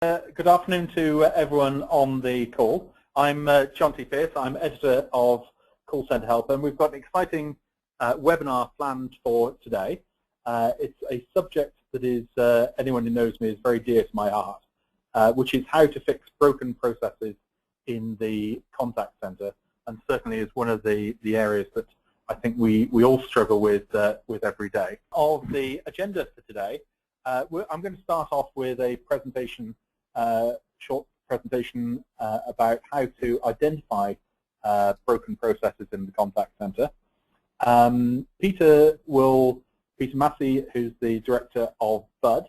Good afternoon to everyone on the call. I'm Jonty Pearce. I'm editor of Call Center Help, and we've got an exciting webinar planned for today. It's a subject that is, anyone who knows me, is very dear to my heart, which is how to fix broken processes in the contact center, and certainly is one of the areas that I think we all struggle with every day. Of the agenda for today, I'm going to start off with a presentation, short presentation about how to identify broken processes in the contact center. Peter Massey, who's the director of BUD,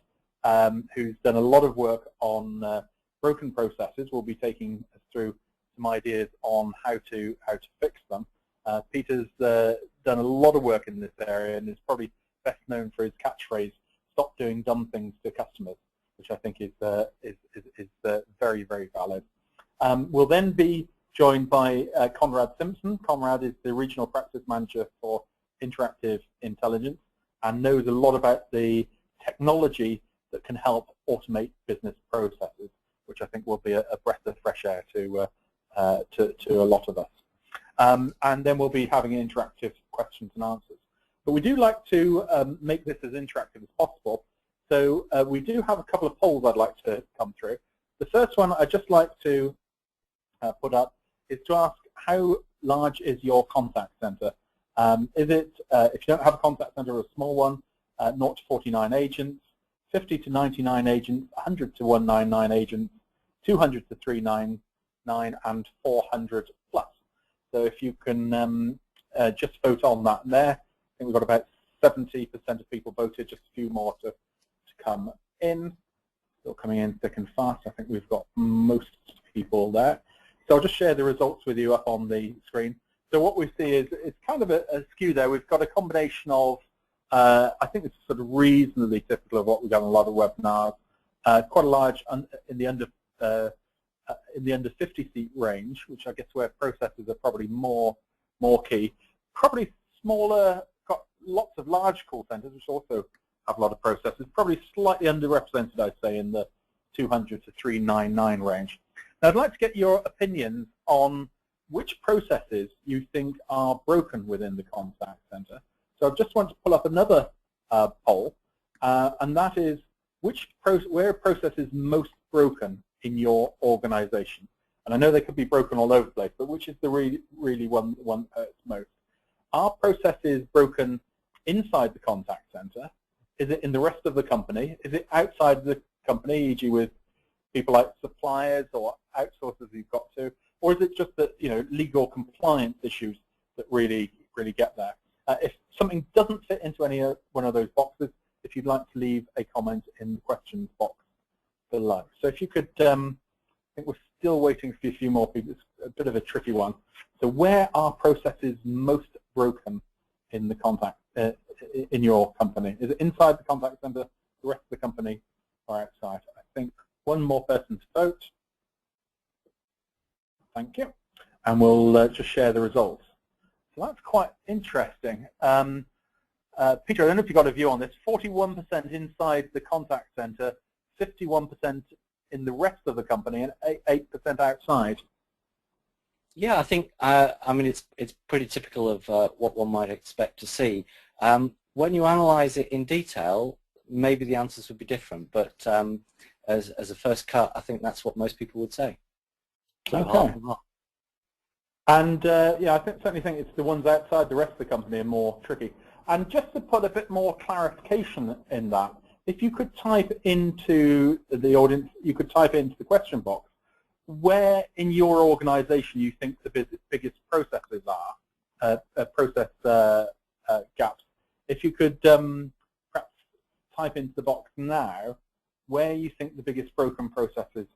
who's done a lot of work on broken processes, will be taking us through some ideas on how to fix them. Peter's done a lot of work in this area and is probably best known for his catchphrase, "Stop doing dumb things to customers," which I think is very, very valid. We'll then be joined by Conrad Simpson. Conrad is the Regional Practice Manager for Interactive Intelligence and knows a lot about the technology that can help automate business processes, which I think will be a breath of fresh air to a lot of us. And then we'll be having interactive questions and answers. But we do like to make this as interactive as possible. So we do have a couple of polls I'd like to come through. The first one I'd just like to put up is to ask, how large is your contact center? Is it, if you don't have a contact center, a small one, 0 to 49 agents, 50 to 99 agents, 100 to 199 agents, 200 to 399, and 400 plus. So if you can just vote on that there. I think we've got about 70% of people voted, just a few more to come in. Still coming in thick and fast. I think we've got most people there. So I'll just share the results with you up on the screen. So what we see is it's kind of a skew there. We've got a combination of, I think it's sort of reasonably typical of what we've done in a lot of webinars, quite a large in the under 50 seat range, which I guess where processes are probably more key. Probably smaller, got lots of large call centers which also have a lot of processes, probably slightly underrepresented, I'd say, in the 200 to 399 range. Now I'd like to get your opinions on which processes you think are broken within the contact center. So I just want to pull up another poll, and that is where a process is most broken in your organization. And I know they could be broken all over the place, but which is the really one that hurts most? Are processes broken inside the contact center? Is it in the rest of the company? Is it outside the company, e.g. with people like suppliers or outsourcers you've got to? Or is it just that, legal compliance issues that really get there? If something doesn't fit into any one of those boxes, if you'd like to leave a comment in the questions box below. So if you could, I think we're still waiting for a few more people. It's a bit of a tricky one. So where are processes most broken in the in your company? Is it inside the contact center, the rest of the company, or outside? I think one more person to vote. Thank you. And we'll just share the results. So that's quite interesting. Peter, I don't know if you've got a view on this. 41% inside the contact center, 51% in the rest of the company, and 8% outside. Yeah, I think, I mean, it's pretty typical of what one might expect to see. When you analyze it in detail, maybe the answers would be different, but as a first cut, I think that's what most people would say. So okay. And yeah, I certainly think it's the ones outside the rest of the company are more tricky. And just to put a bit more clarification in that, if you could type into the audience, you could type into the question box where in your organization you think the biggest processes are, process gaps. If you could perhaps type into the box now where you think the biggest broken processes,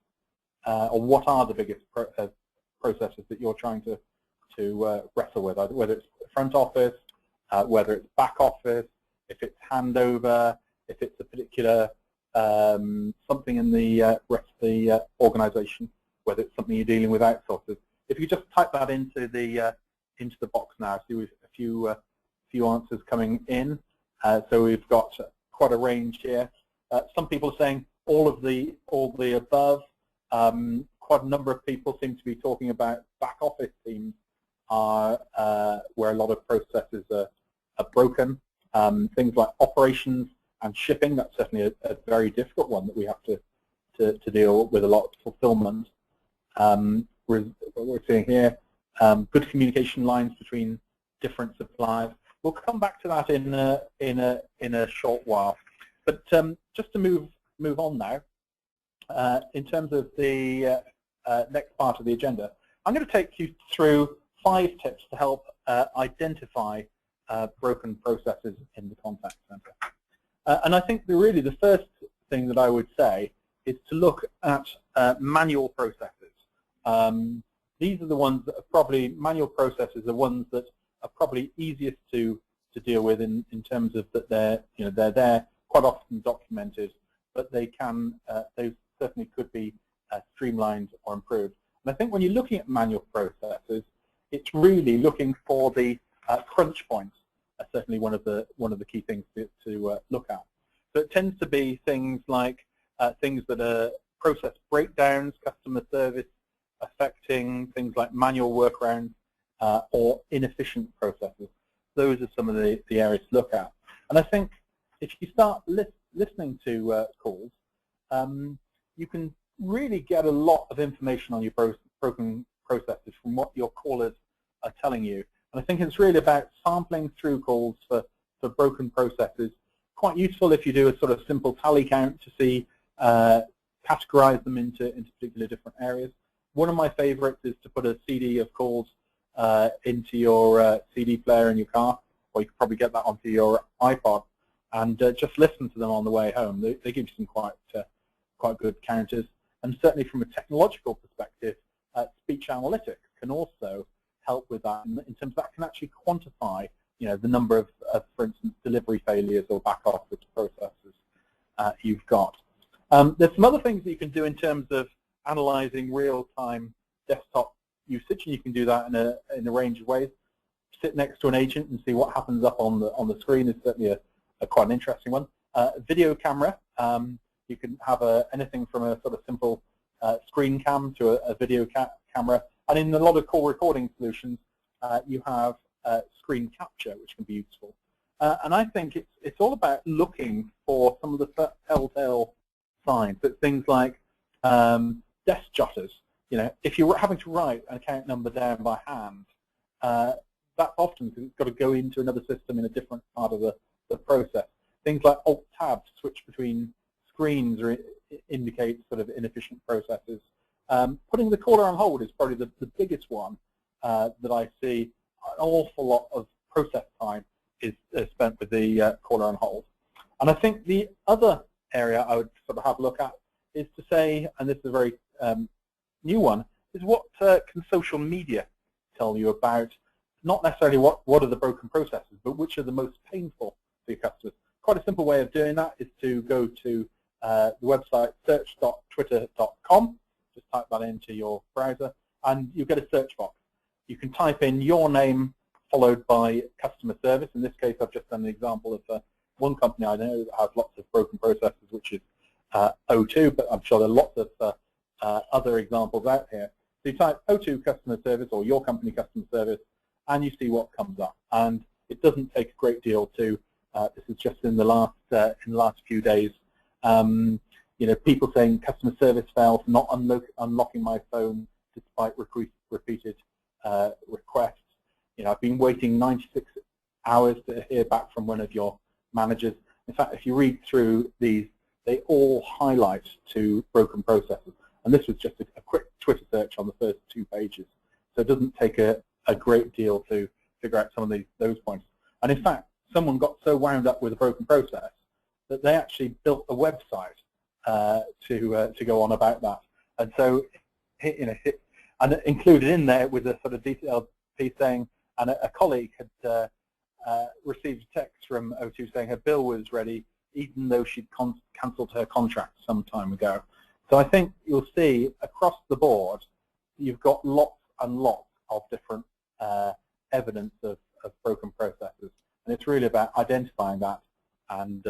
or what are the biggest processes that you're trying to wrestle with, whether it's front office, whether it's back office, if it's handover, if it's a particular something in the rest of the organization, whether it's something you're dealing with outsourcers. If you just type that into the box now, see we've a few answers coming in. So we've got quite a range here. Some people are saying all the above. Quite a number of people seem to be talking about back office teams are where a lot of processes are broken. Things like operations and shipping, that's certainly a very difficult one that we have to deal with a lot of fulfillment. What we're seeing here, good communication lines between different suppliers. We'll come back to that in a short while. But just to move on now, in terms of the next part of the agenda, I'm going to take you through 5 tips to help identify broken processes in the contact center. And I think really the first thing that I would say is to look at manual processes. These are the ones that are probably, manual processes are ones that are probably easiest to deal with in terms of that they're there, quite often documented, but they certainly could be streamlined or improved. And I think when you're looking at manual processes, it's really looking for the crunch points. Are certainly one of the key things to look at. So it tends to be things like things that are process breakdowns, customer service affecting, things like manual workarounds or inefficient processes. Those are some of the areas to look at. And I think if you start listening to calls, you can really get a lot of information on your broken processes from what your callers are telling you. And I think it's really about sampling through calls for broken processes. Quite useful if you do a sort of simple tally count to see, categorize them into particular different areas. One of my favorites is to put a CD of calls into your CD player in your car, or you could probably get that onto your iPod, and just listen to them on the way home. They give you some quite good counters. And certainly from a technological perspective, speech analytics can also help with that in terms of that can actually quantify, the number of, for instance, delivery failures or back office processes you've got. There's some other things that you can do in terms of analyzing real-time desktop usage, and you can do that in a range of ways. Sit next to an agent and see what happens up on the screen is certainly a quite an interesting one. Video camera, you can have anything from a sort of simple screen cam to a video camera, and in a lot of call recording solutions, you have screen capture, which can be useful. And I think it's all about looking for some of the telltale signs. That things like desk jotters. If you're having to write an account number down by hand, that's often because it's got to go into another system in a different part of the process. Things like Alt-Tab to switch between screens or indicate sort of inefficient processes. Putting the caller on hold is probably the biggest one that I see. An awful lot of process time is spent with the caller on hold. And I think the other area I would sort of have a look at is to say, and this is a very new one, is what can social media tell you about, not necessarily what are the broken processes, but which are the most painful for your customers. Quite a simple way of doing that is to go to the website search.twitter.com, just type that into your browser, and you get a search box. You can type in your name followed by customer service. In this case, I've just done an example of one company I know that has lots of broken processes, which is O2, but I'm sure there are lots of other examples out here. So you type O2 customer service or your company customer service, and you see what comes up. And it doesn't take a great deal to. This is just in the last few days. People saying customer service failed for not unlocking my phone despite repeated requests. I've been waiting 96 hours to hear back from one of your managers. In fact, if you read through these, they all highlight to broken processes. And this was just a quick Twitter search on the first 2 pages. So it doesn't take a great deal to figure out some of those points. And in fact, someone got so wound up with a broken process that they actually built a website to go on about that. And so, and included in there was a sort of detailed piece saying, and a colleague had received a text from O2 saying her bill was ready, even though she'd cancelled her contract some time ago. So I think you'll see across the board, you've got lots and lots of different evidence of broken processes, and it's really about identifying that and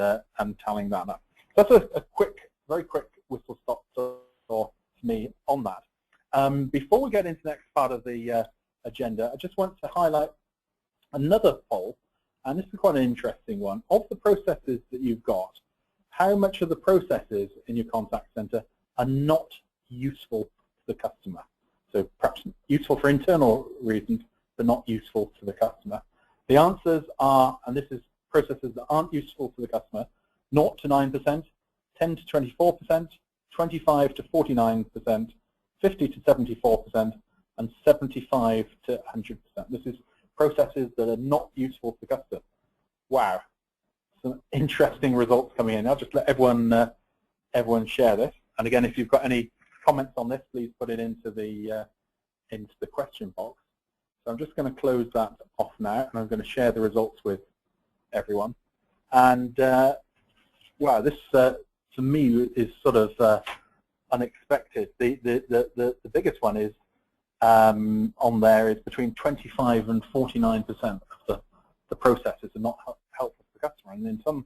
tallying that up. That's a quick, very quick whistle-stop tour for me on that. Before we get into the next part of the agenda, I just want to highlight another poll, and this is quite an interesting one. Of the processes that you've got, how much of the processes in your contact center are not useful to the customer? So perhaps useful for internal reasons, but not useful to the customer. The answers are, and this is processes that aren't useful to the customer, 0 to 9%, 10 to 24%, 25 to 49%, 50 to 74%, and 75 to 100%. This is processes that are not useful to the customer. Wow, some interesting results coming in. I'll just let everyone share this. And again, if you've got any comments on this, please put it into the question box. So I'm just going to close that off now, and I'm going to share the results with everyone. And wow, this to me is sort of unexpected. The biggest one is on there is between 25 and 49% of the processes are not helpful to the customer, and in some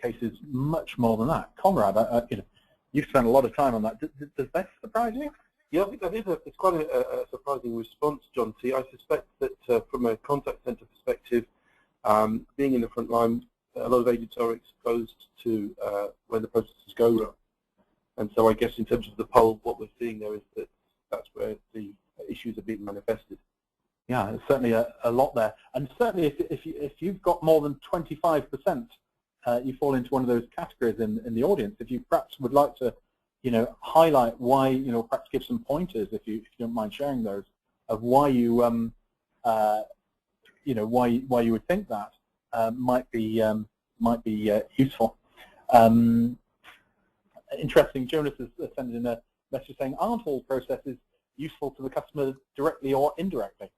cases much more than that. Conrad, you know, you've spent a lot of time on that. Does that surprise you? Yeah, I think that is it's quite a surprising response, Jonty. I suspect that from a contact centre perspective, being in the front line, a lot of agents are exposed to when the processes go wrong. And so I guess in terms of the poll, what we're seeing there is that that's where the issues are being manifested. Yeah, there's certainly a lot there. And certainly if you've got more than 25%, you fall into one of those categories in the audience. If you perhaps would like to, you know, highlight why, you know, perhaps give some pointers if you don't mind sharing those, of why you, you know, why you would think that might be useful. Interesting. Jonas has sent in a message saying, aren't all processes useful to the customer directly or indirectly?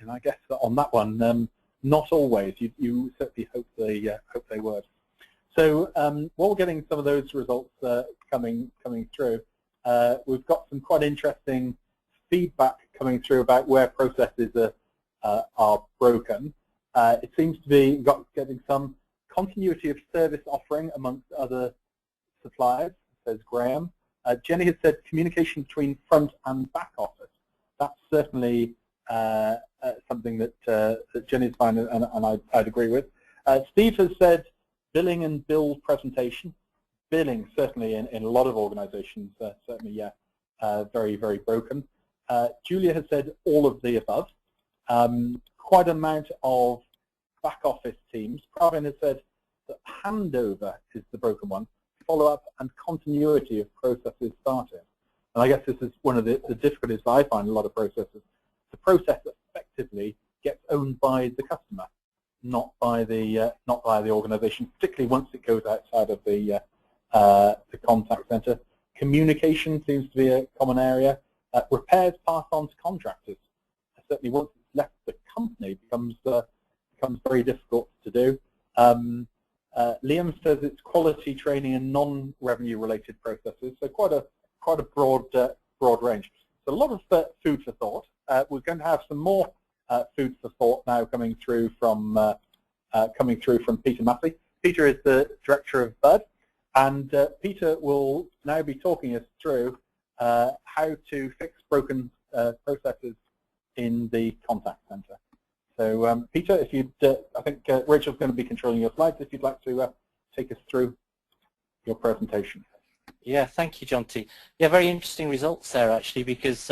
And I guess that on that one, not always. You certainly hope they would. So while we're getting some of those results coming through, we've got some quite interesting feedback coming through about where processes are broken. It seems to be getting some continuity of service offering amongst other suppliers, says Graham. Jenny has said communication between front and back office. That's certainly something that Jenny's fine, and I'd agree with. Steve has said billing and bill presentation. Billing, certainly in a lot of organizations, certainly, yeah, very, very broken. Julia has said all of the above. Quite an amount of back office teams. Pravin has said that handover is the broken one. Follow-up and continuity of processes started. And I guess this is one of the difficulties I find in a lot of processes. The process effectively gets owned by the customer, not by the organization, particularly once it goes outside of the contact center. Communication seems to be a common area. Repairs passed on to contractors. Certainly once it's left the company, becomes very difficult to do. Liam says it's quality training and non-revenue related processes, so quite a broad range. So a lot of food for thought. We're going to have some more food for thought now coming through from Peter Massey. Peter is the director of BUD, and Peter will now be talking us through how to fix broken processes in the contact center. So Peter, if you'd, I think Rachel's going to be controlling your slides. If you'd like to take us through your presentation. Yeah, thank you, Jonty. Yeah, very interesting results there actually, because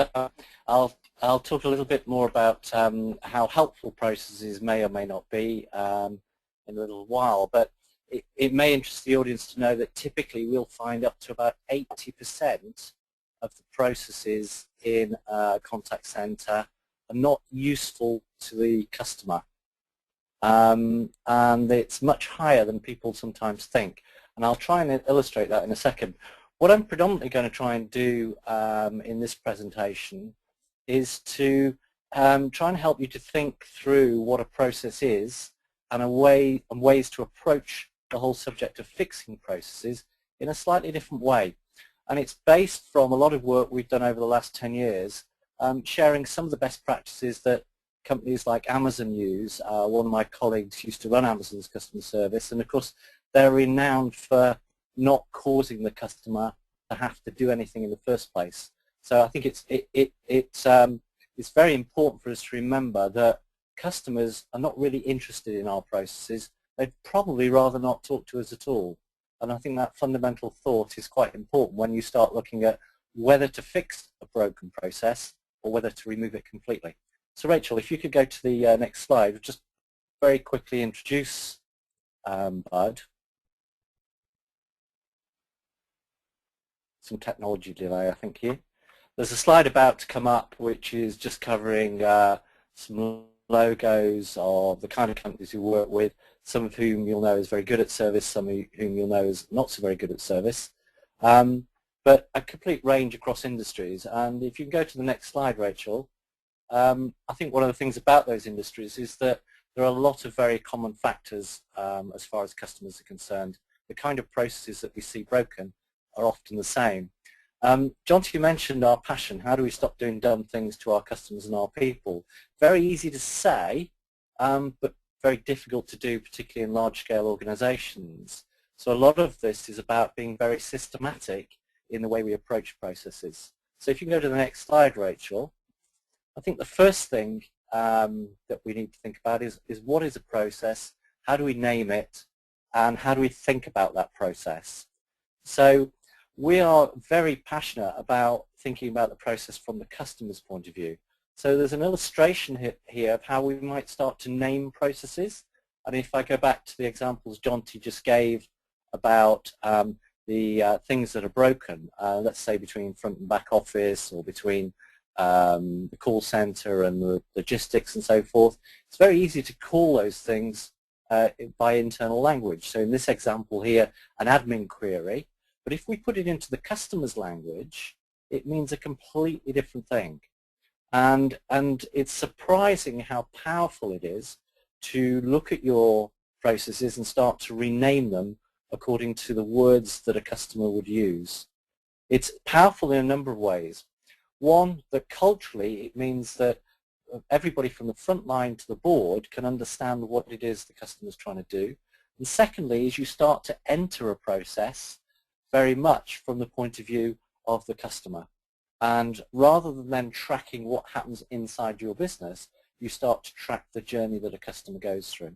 I'll talk a little bit more about how helpful processes may or may not be in a little while. But it may interest the audience to know that typically we'll find up to about 80% of the processes in a contact center are not useful to the customer. And it's much higher than people sometimes think. And I'll try and illustrate that in a second. What I'm predominantly going to try and do in this presentation is to try and help you to think through what a process is and ways to approach the whole subject of fixing processes in a slightly different way. And it's based from a lot of work we've done over the last 10 years, sharing some of the best practices that companies like Amazon use. One of my colleagues used to run Amazon's customer service, and of course they're renowned for not causing the customer to have to do anything in the first place. So I think it's very important for us to remember that customers are not really interested in our processes. They'd probably rather not talk to us at all. And I think that fundamental thought is quite important when you start looking at whether to fix a broken process or whether to remove it completely. So Rachel, if you could go to the next slide, just very quickly introduce Bud. Some technology delay, I think, here. There's a slide about to come up which is just covering some logos of the kind of companies we work with, some of whom you'll know is very good at service, some of whom you'll know is not so very good at service, but a complete range across industries. And if you can go to the next slide, Rachel, I think one of the things about those industries is that there are a lot of very common factors as far as customers are concerned. The kind of processes that we see broken are often the same. Jonty, you mentioned our passion. How do we stop doing dumb things to our customers and our people? Very easy to say, but very difficult to do, particularly in large-scale organizations. So a lot of this is about being very systematic in the way we approach processes. So if you can go to the next slide, Rachel, I think the first thing that we need to think about is what is a process, how do we name it, and how do we think about that process? So we are very passionate about thinking about the process from the customer's point of view. So there's an illustration here of how we might start to name processes. And if I go back to the examples Jonty just gave about the things that are broken, let's say between front and back office or between the call center and the logistics and so forth, it's very easy to call those things by internal language. So in this example here, an admin query. But if we put it into the customer's language, it means a completely different thing. And it's surprising how powerful it is to look at your processes and start to rename them according to the words that a customer would use. It's powerful in a number of ways. One, that culturally it means that everybody from the front line to the board can understand what it is the customer's trying to do. And secondly, as you start to enter a process very much from the point of view of the customer. And rather than then tracking what happens inside your business, you start to track the journey that a customer goes through.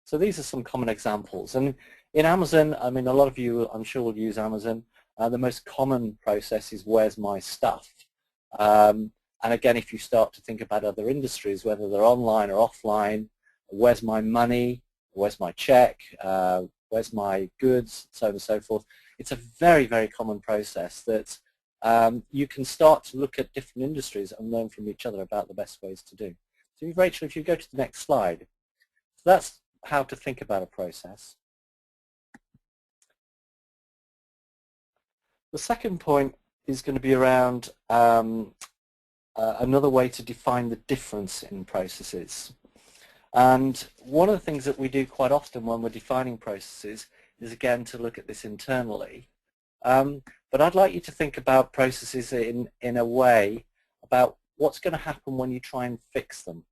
So these are some common examples. And in Amazon, I mean, a lot of you, I'm sure, will use Amazon. The most common process is where's my stuff? And again, if you start to think about other industries, whether they're online or offline, where's my money? Where's my check? Where's my goods? So on and so forth. It's a very, very common process that you can start to look at different industries and learn from each other about the best ways to do. So Rachel, if you go to the next slide. So that's how to think about a process. The second point is going to be around another way to define the difference in processes. And one of the things that we do quite often when we're defining processes is, again, to look at this internally. But I'd like you to think about processes in a way about what's going to happen when you try and fix them.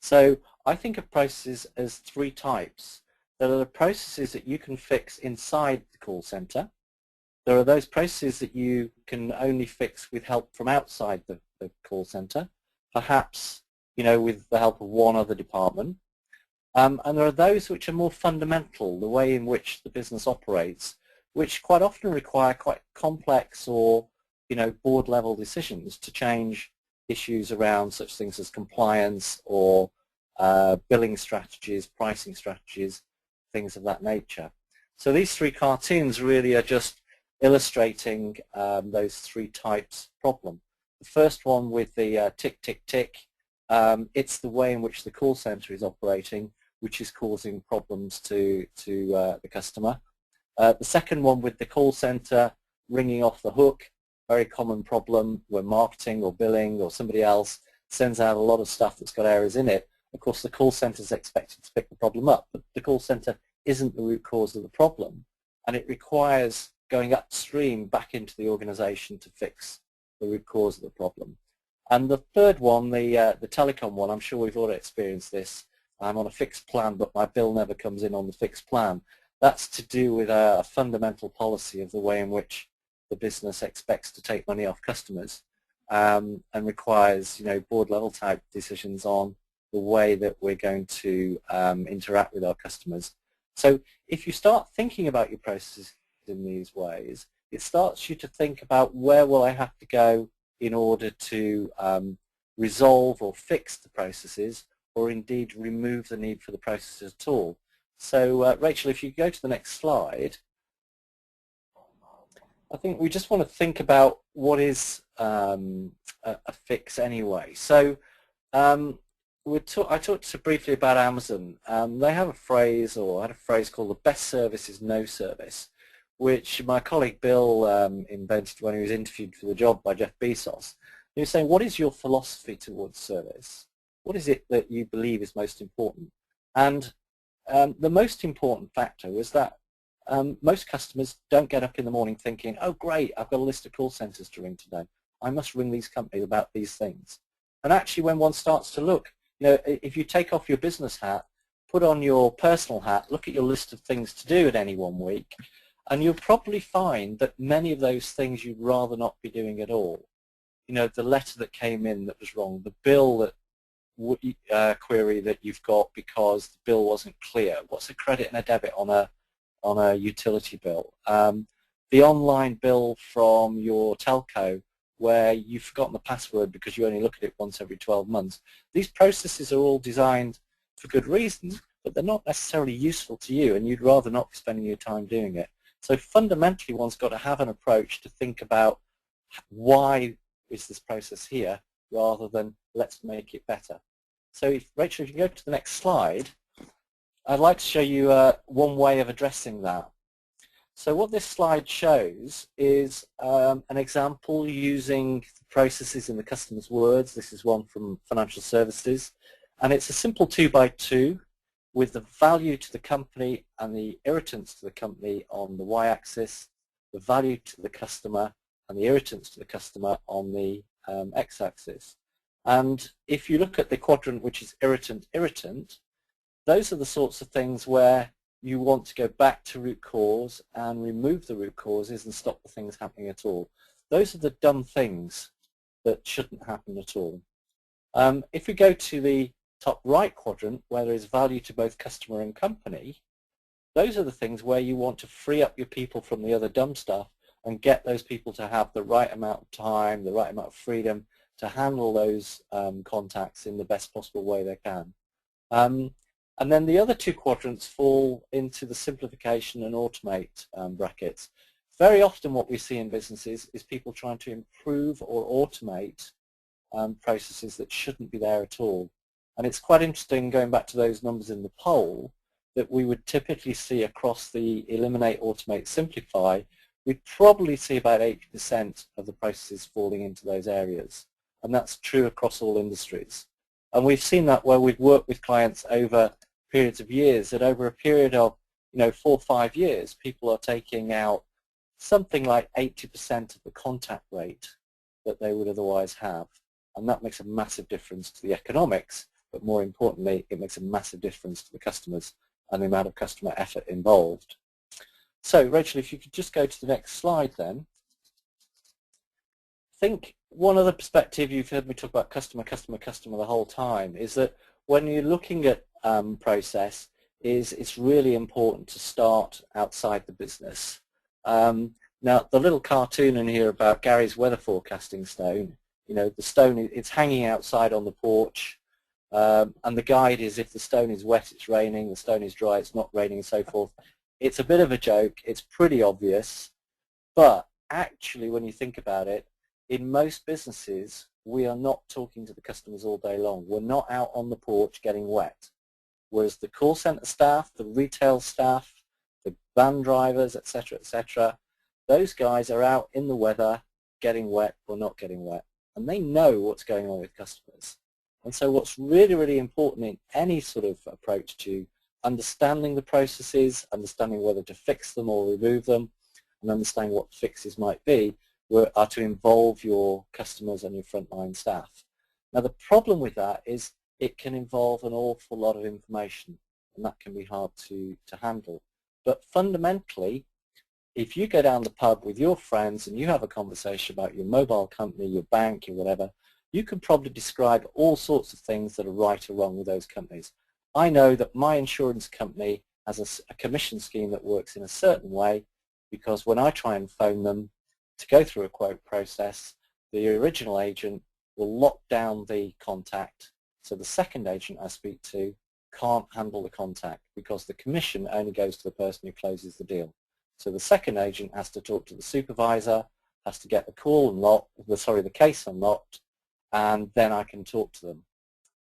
So I think of processes as three types. There are the processes that you can fix inside the call center. There are those processes that you can only fix with help from outside the call center, perhaps, you know, with the help of one other department. And there are those which are more fundamental, the way in which the business operates, which quite often require quite complex or, you know, board-level decisions to change issues around such things as compliance or billing strategies, pricing strategies, things of that nature. So these three cartoons really are just illustrating those three types of problem. The first one with the tick, tick, tick, it's the way in which the call center is operating, which is causing problems to the customer. The second one with the call center ringing off the hook, very common problem where marketing or billing or somebody else sends out a lot of stuff that's got errors in it. Of course, the call center is expected to pick the problem up, but the call center isn't the root cause of the problem, and it requires going upstream back into the organization to fix the root cause of the problem. And the third one, the telecom one, I'm sure we've all experienced this. I'm on a fixed plan, but my bill never comes in on the fixed plan. That's to do with a fundamental policy of the way in which the business expects to take money off customers, and requires, board level type decisions on the way that we're going to interact with our customers. So if you start thinking about your processes in these ways, it starts you to think about where will I have to go in order to resolve or fix the processes, or indeed remove the need for the processes at all. So Rachel, if you go to the next slide, I think we just want to think about what is a fix anyway. So I talked briefly about Amazon. They have a phrase, or had a phrase called the best service is no service, which my colleague Bill invented when he was interviewed for the job by Jeff Bezos. He was saying, what is your philosophy towards service? What is it that you believe is most important? And the most important factor was that most customers don't get up in the morning thinking, oh great, I've got a list of call centers to ring today. I must ring these companies about these things. And actually when one starts to look, if you take off your business hat, put on your personal hat, look at your list of things to do at any one week, and you'll probably find that many of those things you'd rather not be doing at all. The letter that came in that was wrong, the bill that query that you've got because the bill wasn't clear. What's a credit and a debit on a utility bill? The online bill from your telco where you've forgotten the password because you only look at it once every 12 months. These processes are all designed for good reason, but they're not necessarily useful to you, and you'd rather not be spending your time doing it. So fundamentally, one's got to have an approach to think about why is this process here, rather than let's make it better. So Rachel, if you go to the next slide, I'd like to show you one way of addressing that. So what this slide shows is an example using processes in the customer's words. This is one from financial services, and it's a simple 2x2 with the value to the company and the irritants to the company on the y-axis, the value to the customer and the irritants to the customer on the x-axis. And if you look at the quadrant which is irritant, those are the sorts of things where you want to go back to root cause and remove the root causes and stop the things happening at all. Those are the dumb things that shouldn't happen at all. If we go to the top right quadrant, where there is value to both customer and company, those are the things where you want to free up your people from the other dumb stuff and get those people to have the right amount of time, the right amount of freedom to handle those contacts in the best possible way they can. And then the other two quadrants fall into the simplification and automate brackets. Very often what we see in businesses is people trying to improve or automate processes that shouldn't be there at all. And it's quite interesting, going back to those numbers in the poll, that we would typically see across the eliminate, automate, simplify, we'd probably see about 80% of the processes falling into those areas. And that's true across all industries. And we've seen that where we've worked with clients over periods of years, that over a period of 4 or 5 years, people are taking out something like 80% of the contact rate that they would otherwise have. And that makes a massive difference to the economics, but more importantly, it makes a massive difference to the customers and the amount of customer effort involved. So Rachel, if you could just go to the next slide then. I think one other perspective, you've heard me talk about customer the whole time, is that when you're looking at process, it's really important to start outside the business. Now, the little cartoon in here about Gary's weather forecasting stone, the stone, it's hanging outside on the porch, and the guide is if the stone is wet, it's raining, the stone is dry, it's not raining, and so forth. It's a bit of a joke, it's pretty obvious, but actually when you think about it, in most businesses, we are not talking to the customers all day long. We're not out on the porch getting wet. Whereas the call center staff, the retail staff, the van drivers, etc., those guys are out in the weather getting wet or not getting wet. And they know what's going on with customers. And so what's really, really important in any sort of approach to understanding the processes, understanding whether to fix them or remove them, and understanding what fixes might be, are to involve your customers and your frontline staff. Now the problem with that is it can involve an awful lot of information, and that can be hard to handle. But fundamentally, if you go down the pub with your friends and you have a conversation about your mobile company, your bank, your whatever, you can probably describe all sorts of things that are right or wrong with those companies. I know that my insurance company has a commission scheme that works in a certain way, because when I try and phone them to go through a quote process, the original agent will lock down the contact, so the second agent I speak to can't handle the contact because the commission only goes to the person who closes the deal. So the second agent has to talk to the supervisor, has to get the call unlocked, the case unlocked, and then I can talk to them.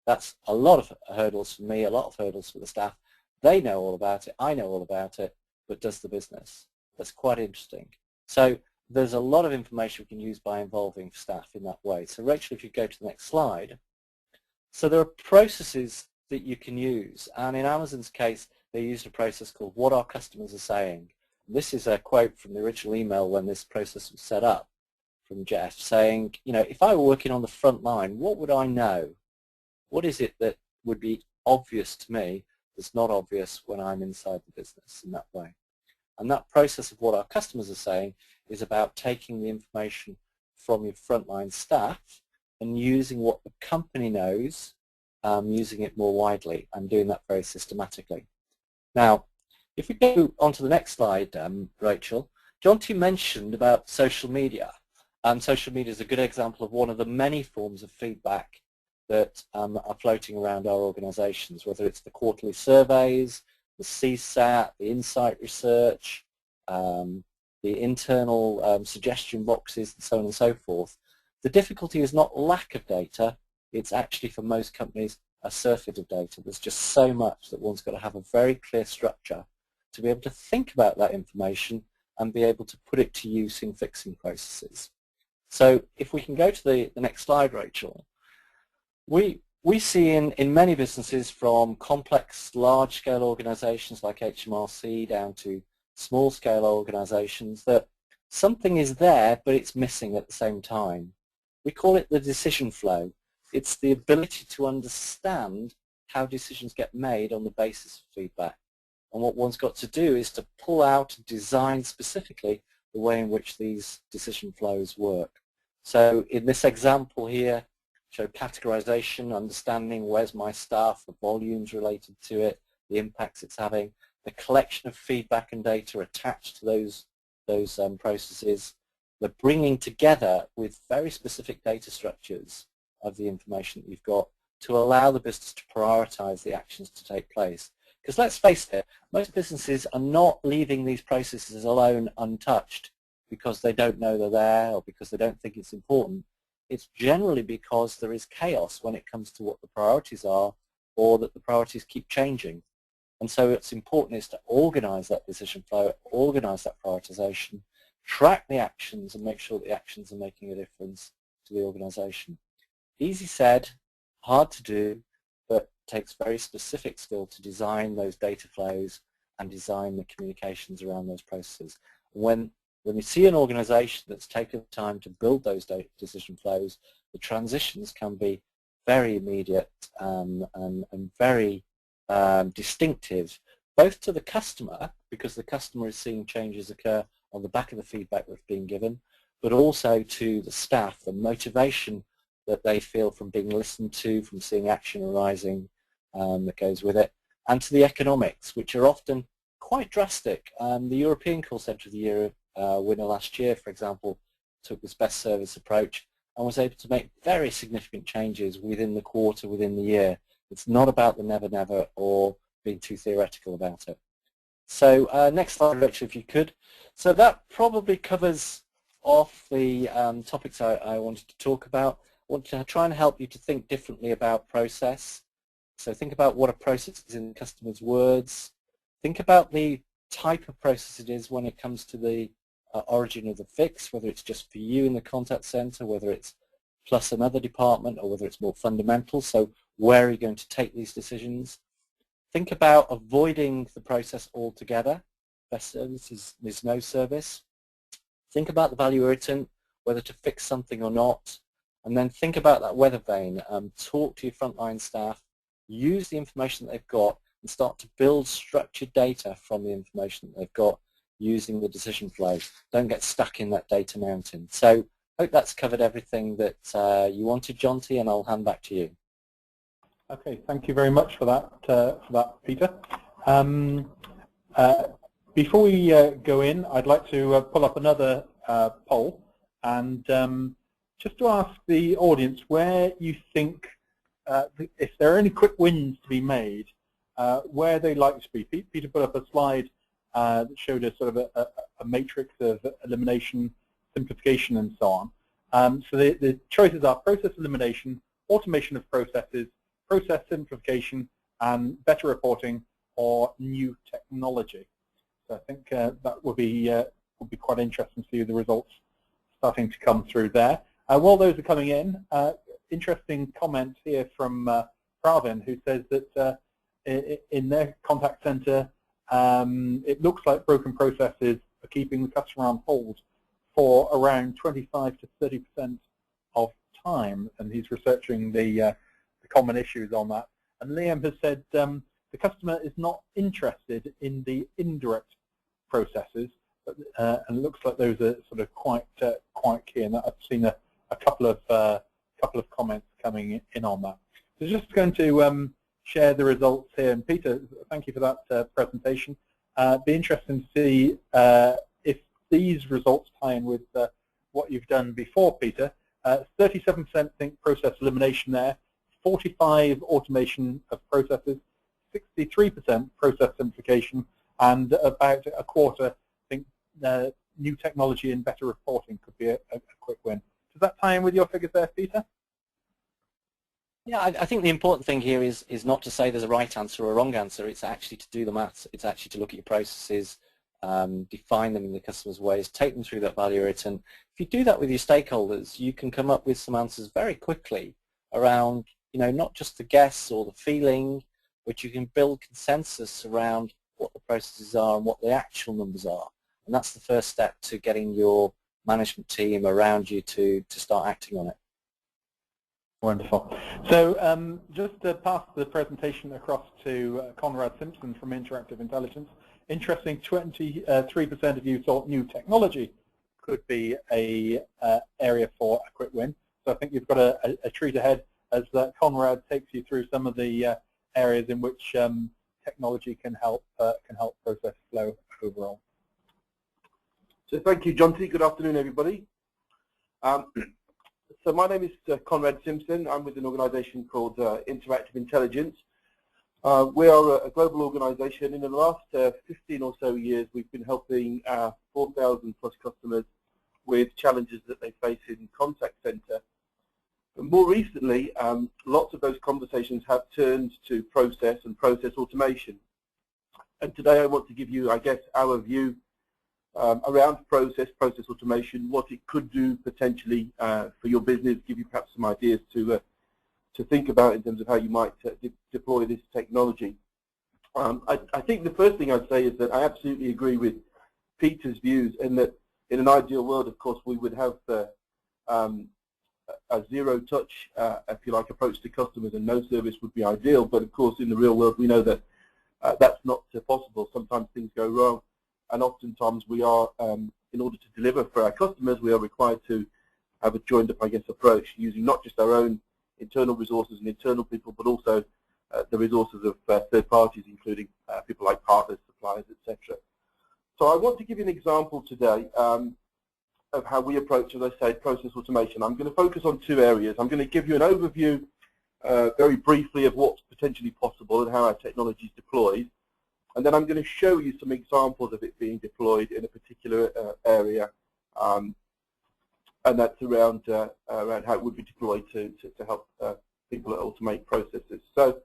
That's a lot of hurdles for me, a lot of hurdles for the staff. They know all about it, I know all about it, but does the business? That's quite interesting. So there's a lot of information we can use by involving staff in that way. So Rachel, if you go to the next slide. So there are processes that you can use, and in Amazon's case, they used a process called what our customers are saying. This is a quote from the original email when this process was set up from Jeff, saying, you know, if I were working on the front line, what would I know? What is it that would be obvious to me that's not obvious when I'm inside the business in that way? And that process of what our customers are saying is about taking the information from your frontline staff and using what the company knows, using it more widely and doing that very systematically. Now, if we go on to the next slide, Rachel, Jonty mentioned about social media. Social media is a good example of one of the many forms of feedback that are floating around our organizations, whether it's the quarterly surveys, the CSAT, the insight research, the internal suggestion boxes, and so on and so forth. The difficulty is not lack of data, it's actually for most companies a surfeit of data. There's just so much that one's got to have a very clear structure to be able to think about that information and be able to put it to use in fixing processes. So if we can go to the next slide, Rachel, we see in many businesses, from complex large-scale organizations like HMRC down to small-scale organizations, that something is there but it's missing at the same time. We call it the decision flow. It's the ability to understand how decisions get made on the basis of feedback. And what one's got to do is to pull out and design specifically the way in which these decision flows work. So in this example here, show categorization, understanding where's my staff, the volumes related to it, the impacts it's having, the collection of feedback and data attached to those processes, the bringing together with very specific data structures of the information that you've got to allow the business to prioritize the actions to take place. Because let's face it, most businesses are not leaving these processes alone untouched because they don't know they're there or because they don't think it's important. It's generally because there is chaos when it comes to what the priorities are, or that the priorities keep changing. And so it's important is to organize that decision flow, organize that prioritization, track the actions and make sure that the actions are making a difference to the organization. Easy said, hard to do, but takes very specific skill to design those data flows and design the communications around those processes. When you see an organization that's taken the time to build those decision flows, the transitions can be very immediate and very distinctive, both to the customer, because the customer is seeing changes occur on the back of the feedback that's being given, but also to the staff, the motivation that they feel from being listened to, from seeing action arising that goes with it, and to the economics, which are often quite drastic. The European Call Centre of the Year winner last year, for example, took this best service approach and was able to make very significant changes within the quarter, within the year. It's not about the never, never or being too theoretical about it. So next slide, Rachel, if you could. So that probably covers off the topics I wanted to talk about. I want to try and help you to think differently about process. So think about what a process is in the customer's words. Think about the type of process it is when it comes to the origin of the fix, whether it's just for you in the contact center, whether it's plus another department, or whether it's more fundamental. So where are you going to take these decisions? Think about avoiding the process altogether. Best service is no service. Think about the value irritant, whether to fix something or not. And then think about that weather vane. Talk to your frontline staff. Use the information that they've got and start to build structured data from the information that they've got using the decision flow. Don't get stuck in that data mountain. So I hope that's covered everything that you wanted, Jonty, and I'll hand back to you. Okay, thank you very much for that, Peter. Before we go in, I'd like to pull up another poll and just to ask the audience where you think, if there are any quick wins to be made, where they'd like to be. Peter put up a slide that showed a sort of a matrix of elimination, simplification, and so on. So the choices are process elimination, automation of processes, process simplification, and better reporting, or new technology. So I think that would be quite interesting to see the results starting to come through there. While those are coming in, interesting comment here from Pravin, who says that in their contact center, it looks like broken processes are keeping the customer on hold for around 25 to 30% of time, and he's researching the common issues on that. And Liam has said the customer is not interested in the indirect processes, but, and it looks like those are sort of quite key. And I've seen a couple of comments coming in on that. So just going to share the results here. And Peter, thank you for that presentation. Be interesting to see if these results tie in with what you've done before, Peter. 37% think process elimination there, 45% automation of processes, 63% process simplification, and about a quarter think new technology and better reporting could be a quick win. Does that tie in with your figures there, Peter? Yeah, I think the important thing here is not to say there's a right answer or a wrong answer. It's actually to do the maths. It's actually to look at your processes, define them in the customer's ways, take them through that value written. If you do that with your stakeholders, you can come up with some answers very quickly around, you know, not just the guess or the feeling, but you can build consensus around what the processes are and what the actual numbers are. And that's the first step to getting your management team around you to start acting on it. Wonderful. So just to pass the presentation across to Conrad Simpson from Interactive Intelligence. Interesting, 23% of you thought new technology could be a area for a quick win. So I think you've got a treat ahead as Conrad takes you through some of the areas in which technology can help process flow overall. So thank you, Jonty. Good afternoon, everybody. So my name is Conrad Simpson. I'm with an organisation called Interactive Intelligence. We are a global organisation. In the last 15 or so years, we've been helping 4,000 plus customers with challenges that they face in contact centre. And more recently, lots of those conversations have turned to process and process automation. And today I want to give you, I guess, our view around process automation, what it could do potentially for your business, give you perhaps some ideas to think about in terms of how you might deploy this technology. I think the first thing I'd say is that I absolutely agree with Peter's views, in that in an ideal world, of course, we would have a zero-touch, if you like, approach to customers, and no service would be ideal. But of course, in the real world, we know that that's not possible. Sometimes things go wrong, and oftentimes we are, in order to deliver for our customers, we are required to have a joined-up, I guess, approach, using not just our own internal resources and internal people, but also the resources of third parties, including people like partners, suppliers, etc. So I want to give you an example today of how we approach, as I say, process automation. I'm going to focus on two areas. I'm going to give you an overview very briefly of what's potentially possible and how our technology is deployed. And then I'm going to show you some examples of it being deployed in a particular area, and that's around how it would be deployed to help people automate processes. So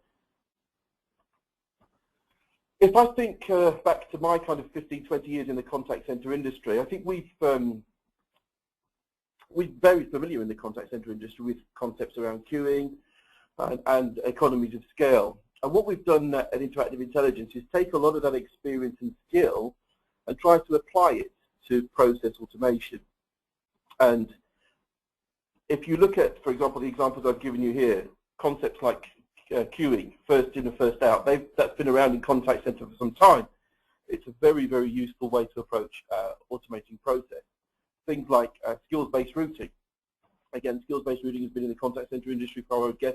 if I think back to my kind of 15, 20 years in the contact center industry, I think we're very familiar in the contact center industry with concepts around queuing and economies of scale. And what we've done at Interactive Intelligence is take a lot of that experience and skill and try to apply it to process automation. And if you look at, for example, the examples I've given you here, concepts like queuing, first in and first out. That's been around in contact center for some time. It's a very, very useful way to approach automating process. Things like skills-based routing. Again, skills-based routing has been in the contact center industry for, I guess,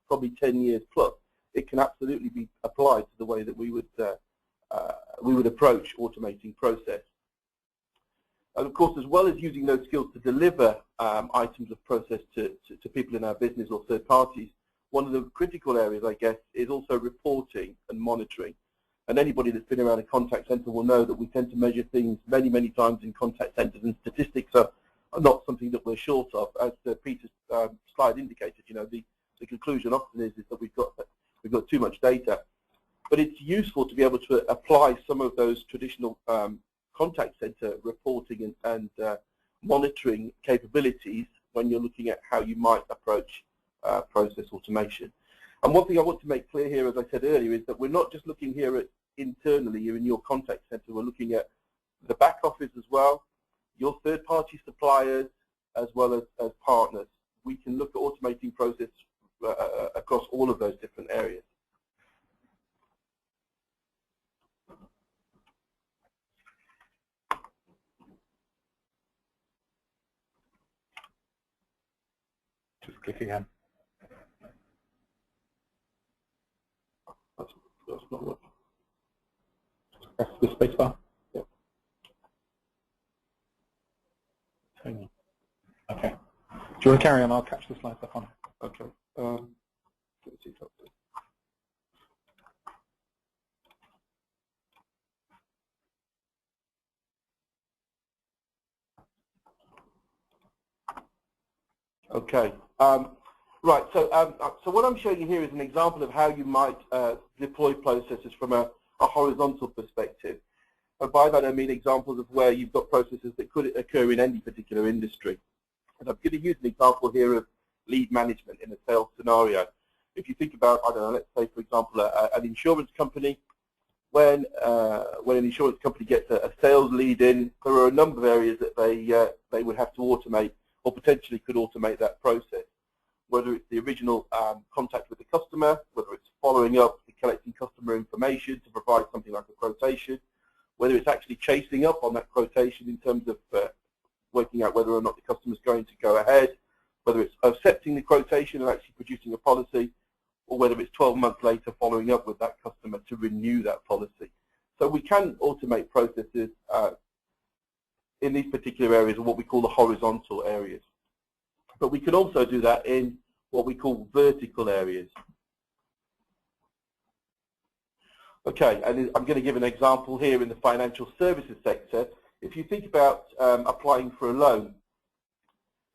probably 10 years plus. It can absolutely be applied to the way that we would approach automating process. And of course, as well as using those skills to deliver items of process to people in our business or third parties, one of the critical areas, I guess, is also reporting and monitoring. And anybody that's been around a contact center will know that we tend to measure things many, many times in contact centers, and statistics are not something that we're short of. As Peter's slide indicated, you know, the conclusion often is that we've got too much data. But it's useful to be able to apply some of those traditional contact center reporting and monitoring capabilities when you're looking at how you might approach process automation. And one thing I want to make clear here, as I said earlier, is that we're not just looking here at internally, you're in your contact center, we're looking at the back office as well, your third-party suppliers, as well as partners. We can look at automating process across all of those different areas. Just click again. That's not working. Press the space bar. Yeah. Okay. Do you want to carry on? I'll catch the slides up on it. Okay. Let's see if that's it. Okay. Right. So what I'm showing you here is an example of how you might deploy processes from a horizontal perspective. And by that I mean examples of where you've got processes that could occur in any particular industry. And I'm going to use an example here of lead management in a sales scenario. If you think about, I don't know, let's say for example an insurance company. When an insurance company gets a sales lead in, there are a number of areas that they would have to automate, or potentially could automate that process. Whether it's the original contact with the customer, whether it's following up and collecting customer information to provide something like a quotation, whether it's actually chasing up on that quotation in terms of working out whether or not the customer is going to go ahead, whether it's accepting the quotation and actually producing a policy, or whether it's 12 months later following up with that customer to renew that policy. So we can automate processes in these particular areas, of what we call the horizontal areas. But we can also do that in what we call vertical areas. Okay, and I'm going to give an example here in the financial services sector. If you think about applying for a loan,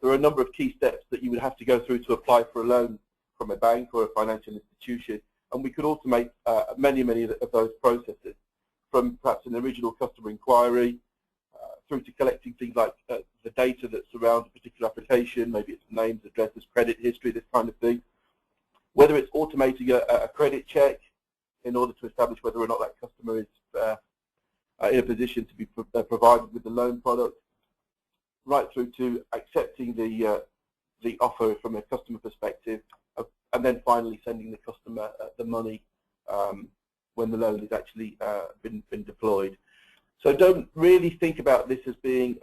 there are a number of key steps that you would have to go through to apply for a loan from a bank or a financial institution, and we could automate many of those processes, from perhaps an original customer inquiry through to collecting things like the data that surrounds a particular application, maybe it's names, addresses, credit history, this kind of thing. Whether it's automating a credit check in order to establish whether or not that customer is in a position to be provided with the loan product, right through to accepting the offer from a customer perspective, and then finally sending the customer the money when the loan has actually been deployed. So don't really think about this as being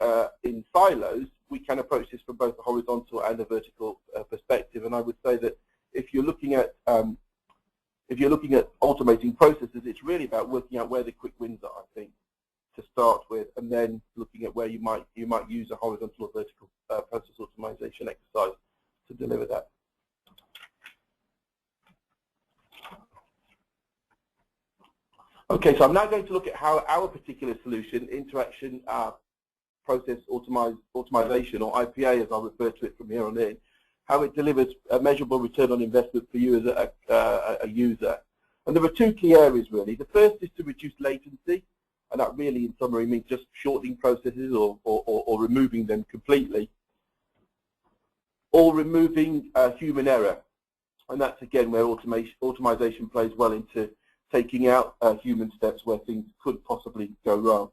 in silos. We can approach this from both a horizontal and a vertical perspective. And I would say that if you're looking at automating processes, it's really about working out where the quick wins are, I think, to start with, and then looking at where you might use a horizontal or vertical process optimization exercise to deliver that. Okay, so I'm now going to look at how our particular solution, interaction process optimization, or IPA as I'll refer to it from here on in, how it delivers a measurable return on investment for you as a user. And there are two key areas really. The first is to reduce latency, and that really in summary means just shortening processes or removing them completely, or removing human error. And that's again where automation plays well into taking out human steps where things could possibly go wrong.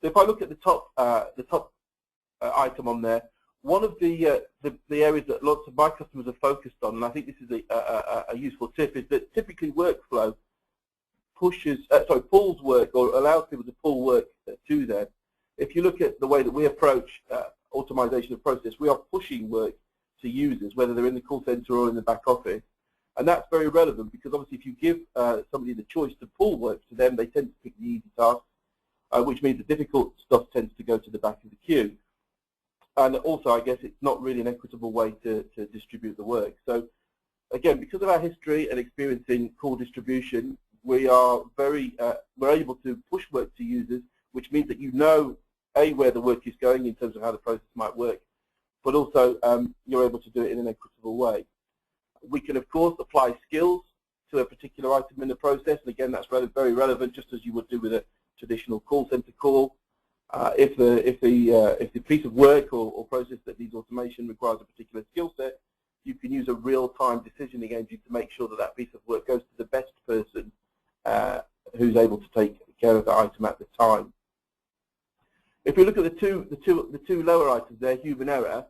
So if I look at the top item on there, One of the areas that lots of my customers are focused on, and I think this is a useful tip, is that typically workflow pulls work or allows people to pull work to them. If you look at the way that we approach automation of process, we are pushing work to users, whether they're in the call center or in the back office. And that's very relevant because obviously if you give somebody the choice to pull work to them, they tend to pick the easy tasks, which means the difficult stuff tends to go to the back of the queue. And also, I guess it's not really an equitable way to distribute the work. So again, because of our history and experience in call distribution, we are we're able to push work to users, which means that you know, A, where the work is going in terms of how the process might work, but also you're able to do it in an equitable way. We can, of course, apply skills to a particular item in the process, and again, that's very relevant, just as you would do with a traditional call center call. If the piece of work or process that needs automation requires a particular skill set, you can use a real-time decisioning engine to make sure that that piece of work goes to the best person who's able to take care of the item at the time. If we look at the two lower items there, human error,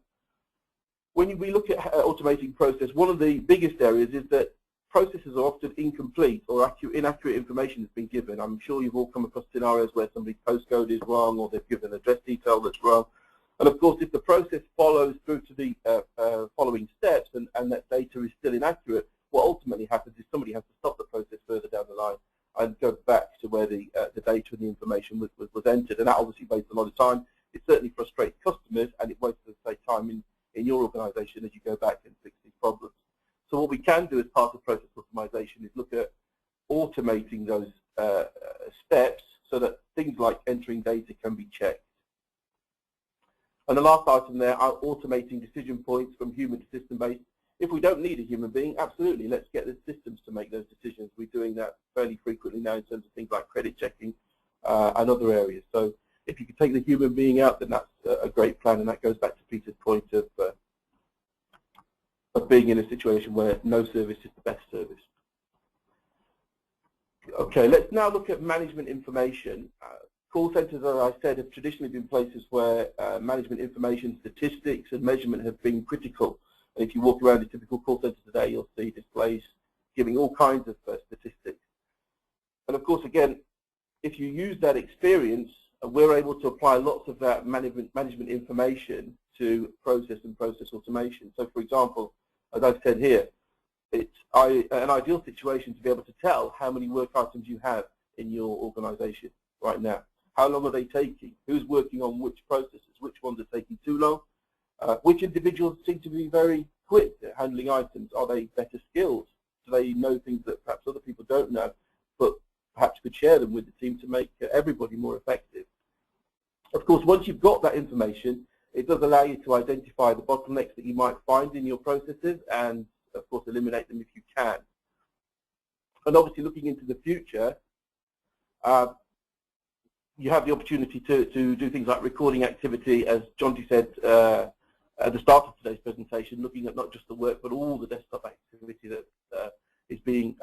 when we look at automating process, one of the biggest areas is that processes are often incomplete or inaccurate information has been given. I'm sure you've all come across scenarios where somebody's postcode is wrong or they've given an address detail that's wrong. And of course, if the process follows through to the following steps and that data is still inaccurate, what ultimately happens is somebody has to stop the process further down the line and go back to where the data and the information was entered. And that obviously wastes a lot of time. It certainly frustrates customers, and it wastes, as I say, time in your organization as you go back and fix these problems. So what we can do as part of process optimization is look at automating those steps so that things like entering data can be checked. And the last item there are automating decision points from human to system-based. If we don't need a human being, absolutely, let's get the systems to make those decisions. We're doing that fairly frequently now in terms of things like credit checking and other areas. So if you could take the human being out, then that's a great plan, and that goes back to Peter's point of being in a situation where no service is the best service. Okay, let's now look at management information. Call centers, as I said, have traditionally been places where management information, statistics, and measurement have been critical. And if you walk around a typical call center today, you'll see displays giving all kinds of statistics. And of course, again, if you use that experience, we're able to apply lots of that management information to process and process automation. So, for example, as I've said here, it's an ideal situation to be able to tell how many work items you have in your organization right now. How long are they taking? Who's working on which processes? Which ones are taking too long? Which individuals seem to be very quick at handling items? Are they better skilled? Do they know things that perhaps other people don't know, but perhaps could share them with the team to make everybody more effective? Of course, once you've got that information, it does allow you to identify the bottlenecks that you might find in your processes and, of course, eliminate them if you can. And obviously, looking into the future, you have the opportunity to do things like recording activity, as Jonty said at the start of today's presentation, looking at not just the work, but all the desktop activity that is being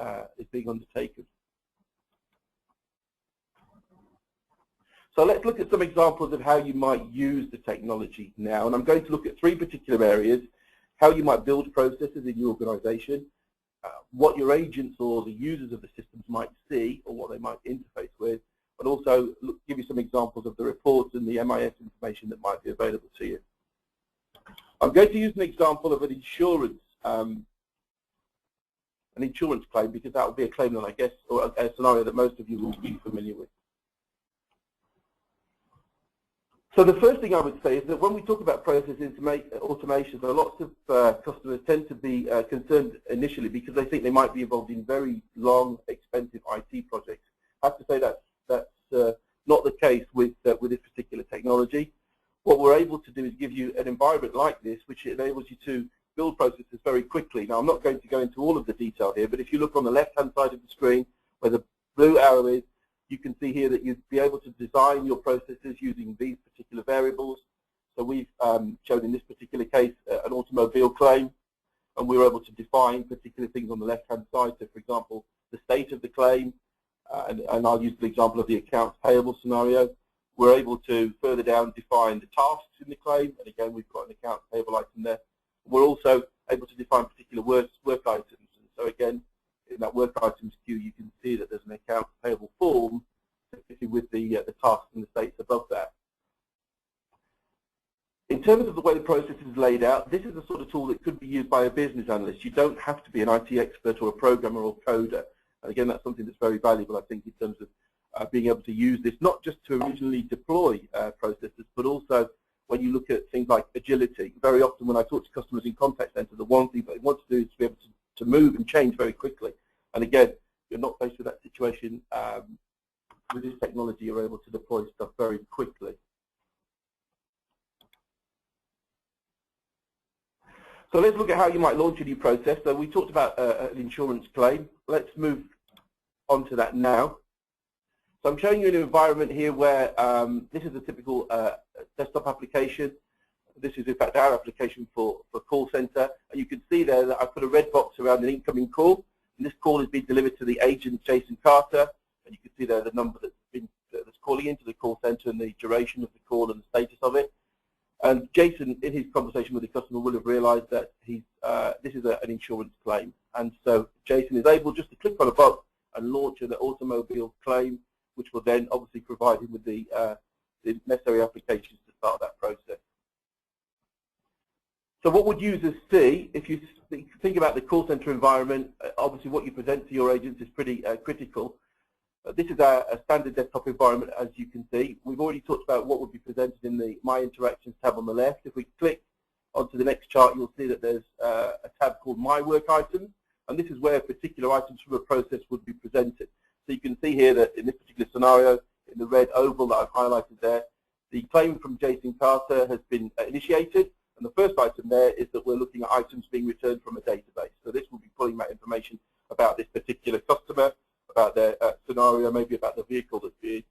undertaken. So let's look at some examples of how you might use the technology now. And I'm going to look at three particular areas: how you might build processes in your organization, what your agents or the users of the systems might see or what they might interface with, but also give you some examples of the reports and the MIS information that might be available to you. I'm going to use an example of an insurance claim, because that would be a claim that I guess, or a scenario that most of you will be familiar with. So the first thing I would say is that when we talk about process automation, there are lots of customers tend to be concerned initially because they think they might be involved in very long, expensive IT projects. I have to say that's not the case with this particular technology. What we're able to do is give you an environment like this, which enables you to build processes very quickly. Now, I'm not going to go into all of the detail here, but if you look on the left-hand side of the screen where the blue arrow is, you can see here that you'd be able to design your processes using these particular variables. So we've shown in this particular case an automobile claim, and we were able to define particular things on the left-hand side. So, for example, the state of the claim, and I'll use the example of the accounts payable scenario. we're able to further down define the tasks in the claim, and again we've got an accounts payable item there. We're also able to define particular work items, and so again in that work items queue you can see that there's an accounts payable form with the tasks and the states above that. In terms of the way the process is laid out, this is the sort of tool that could be used by a business analyst. You don't have to be an IT expert or a programmer or coder. And again, that's something that's very valuable, I think, in terms of being able to use this, not just to originally deploy processes, but also when you look at things like agility. Very often when I talk to customers in contact center, the one thing they want to do is to be able to move and change very quickly. And again, you're not faced with that situation. With this technology, you're able to deploy stuff very quickly. So let's look at how you might launch a new process. So we talked about an insurance claim. Let's move on to that now. So I'm showing you an environment here where this is a typical desktop application. This is in fact our application for call center. And you can see there that I put a red box around an incoming call. And this call is being delivered to the agent, Jason Carter. And you can see there the number that's calling into the call center and the duration of the call and the status of it. And Jason, in his conversation with the customer, will have realized that this is an insurance claim. And so Jason is able just to click on a button and launch an automobile claim, which will then obviously provide him with the necessary applications to start that process. So what would users see if you think about the call center environment? Obviously what you present to your agents is pretty critical. This is a standard desktop environment, as you can see. We've already talked about what would be presented in the My Interactions tab on the left. If we click onto the next chart, you'll see that there's a tab called My Work Items, and this is where particular items from a process would be presented. So you can see here that in this particular scenario, in the red oval that I've highlighted there, the claim from Jason Carter has been initiated, and the first item there is that we're looking at items being returned from a database. So this will be pulling that information about this particular customer, about their scenario, maybe about the vehicle that's being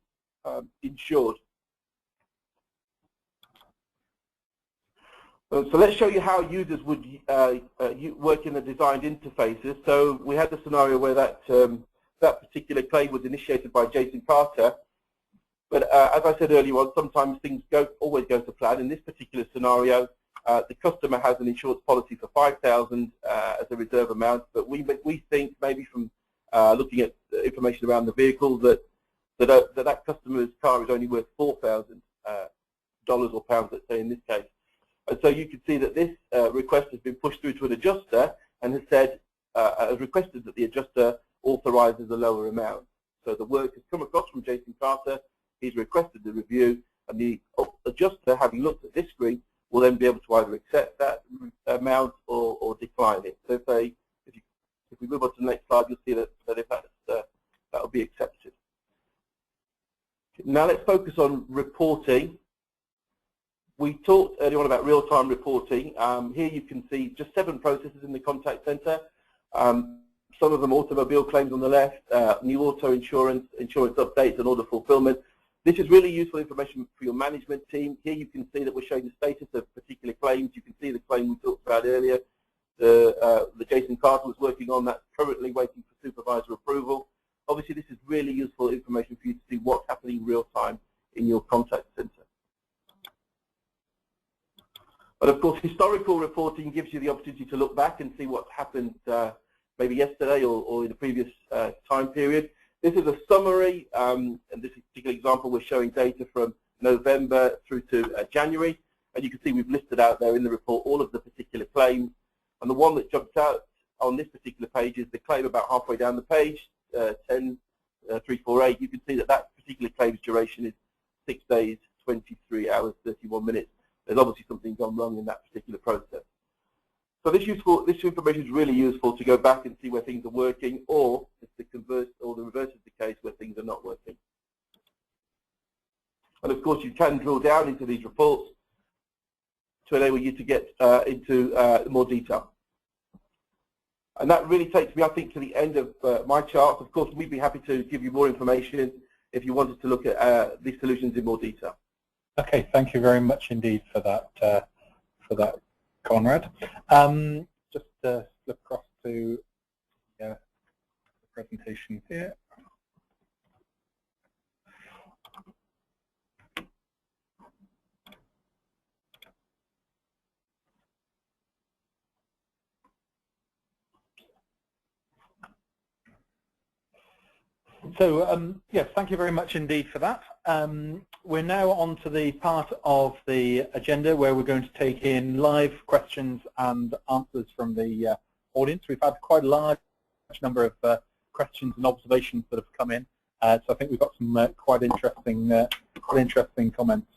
insured. So let's show you how users would work in the designed interfaces. So we had the scenario where that particular claim was initiated by Jason Carter. But as I said earlier on, sometimes things always go to plan. In this particular scenario, the customer has an insurance policy for $5,000 as a reserve amount, but we think maybe from looking at information around the vehicle that customer's car is only worth $4,000 or pounds, let's say in this case. And so you can see that this request has been pushed through to an adjuster and has requested that the adjuster authorizes a lower amount. So the work has come across from Jason Carter, he's requested the review, and the adjuster, having looked at this screen, will then be able to either accept that amount or decline it. So if we move on to the next slide, you'll see that that will be accepted. Now let's focus on reporting. We talked earlier on about real-time reporting. Here you can see just 7 processes in the contact center. Some of them automobile claims on the left, new auto insurance updates and order fulfillment. This is really useful information for your management team. Here you can see that we're showing the status of particular claims. You can see the claim we talked about earlier. The Jason Carter was working on, that's currently waiting for supervisor approval. Obviously this is really useful information for you to see what's happening real time in your contact center. But of course historical reporting gives you the opportunity to look back and see what's happened maybe yesterday or in the previous time period. This is a summary, and this particular example we're showing data from November through to January, and you can see we've listed out there in the report all of the particular claims. And the one that jumps out on this particular page is the claim about halfway down the page, 10348. You can see that that particular claim's duration is 6 days, 23 hours, 31 minutes. There's obviously something gone wrong in that particular process. So this information is really useful to go back and see where things are working, or if the reverse is the case, where things are not working. And of course, you can drill down into these reports to enable you to get into more detail. And that really takes me, I think, to the end of my charts. Of course, we'd be happy to give you more information if you wanted to look at these solutions in more detail. Okay, thank you very much indeed for that, Conrad. Just flip across to the presentation here. So yes, thank you very much indeed for that. We're now on to the part of the agenda where we're going to take in live questions and answers from the audience. We've had quite a large number of questions and observations that have come in, so I think we've got some quite interesting comments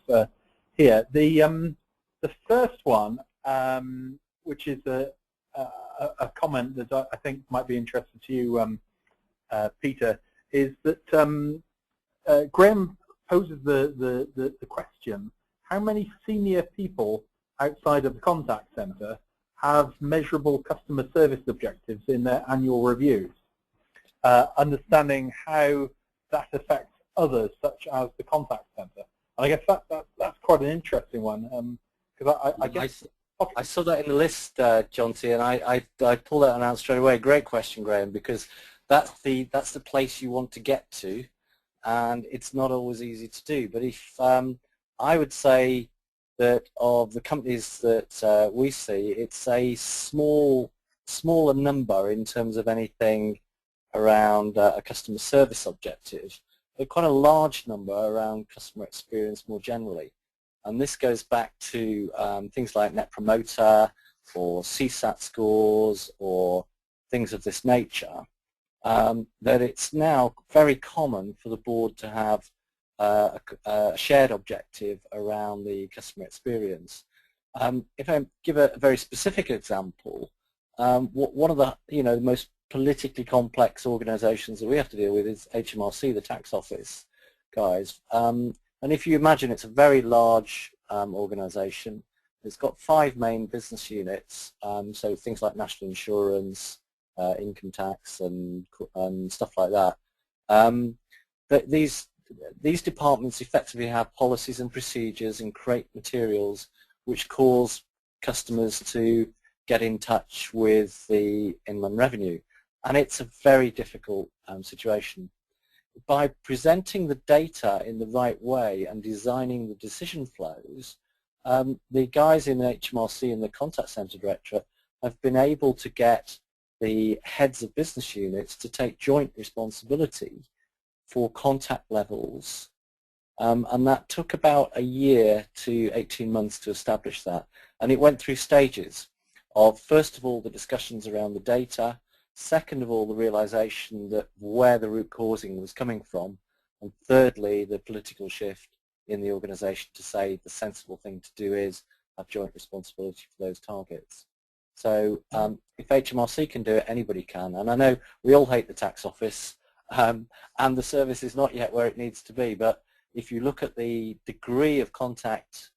here. The first one, which is a comment that I think might be interesting to you, Peter, is that Graham poses the question: how many senior people outside of the contact centre have measurable customer service objectives in their annual reviews? Understanding how that affects others, such as the contact centre. And I guess that's quite an interesting one, because I guess I saw that in the list, Jonty, and I pulled that one out straight away. Great question, Graham, because that's the place you want to get to, and it's not always easy to do. But if I would say that of the companies that we see, it's a smaller number in terms of anything around a customer service objective, but quite a large number around customer experience more generally. And this goes back to things like Net Promoter or CSAT scores or things of this nature, that it's now very common for the board to have a shared objective around the customer experience. If I give a very specific example, one of the most politically complex organisations that we have to deal with is HMRC, the tax office guys. And if you imagine, it's a very large organisation. It's got 5 main business units, so things like national insurance, income tax, and stuff like that. These departments effectively have policies and procedures and create materials which cause customers to get in touch with the Inland Revenue, and it's a very difficult situation. By presenting the data in the right way and designing the decision flows, the guys in HMRC and the Contact Centre Directorate have been able to get the heads of business units to take joint responsibility for contact levels, and that took about a year to 18 months to establish that. And it went through stages of, first of all, the discussions around the data, second of all, the realization that where the root causing was coming from, and thirdly, the political shift in the organization to say the sensible thing to do is have joint responsibility for those targets. So if HMRC can do it, anybody can. And I know we all hate the tax office, and the service is not yet where it needs to be, but if you look at the degree of contact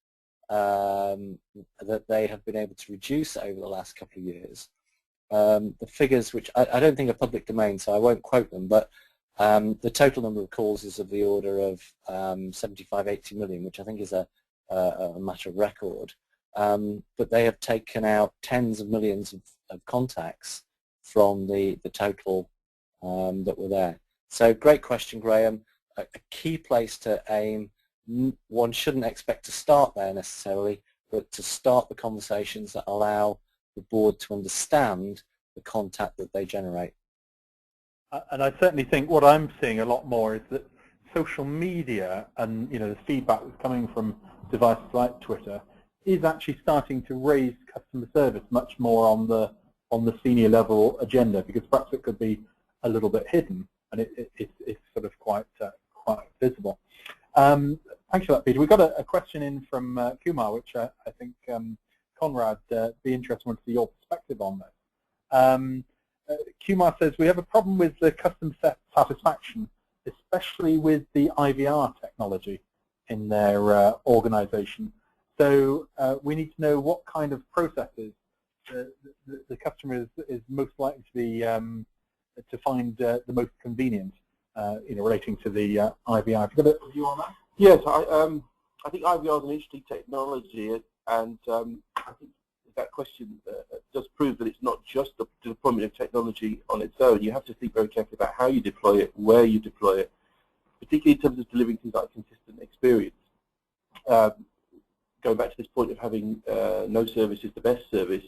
that they have been able to reduce over the last couple of years, the figures, which I don't think are public domain, so I won't quote them, but the total number of calls is of the order of 75-80 million, which I think is a matter of record. But they have taken out tens of millions of contacts from the total that were there. So great question, Graham. A key place to aim. One shouldn't expect to start there necessarily, but to start the conversations that allow the board to understand the contact that they generate. And I certainly think what I'm seeing a lot more is that social media and the feedback that's coming from devices like Twitter is actually starting to raise customer service much more on the senior level agenda, because perhaps it could be a little bit hidden, and it's sort of quite visible. Thanks for that, Peter. We've got a question in from Kumar, which I think Conrad be interested to see your perspective on this. Kumar says, we have a problem with the customer satisfaction, especially with the IVR technology in their organization. So we need to know what kind of processes the customer is most likely to be to find the most convenient, relating to the IVR. Have you got a view on that? Yes, I think IVR is an interesting technology, and I think that question does prove that it's not just the deployment of technology on its own. You have to think very carefully about how you deploy it, where you deploy it, particularly in terms of delivering things like consistent experience. Going back to this point of having no service is the best service,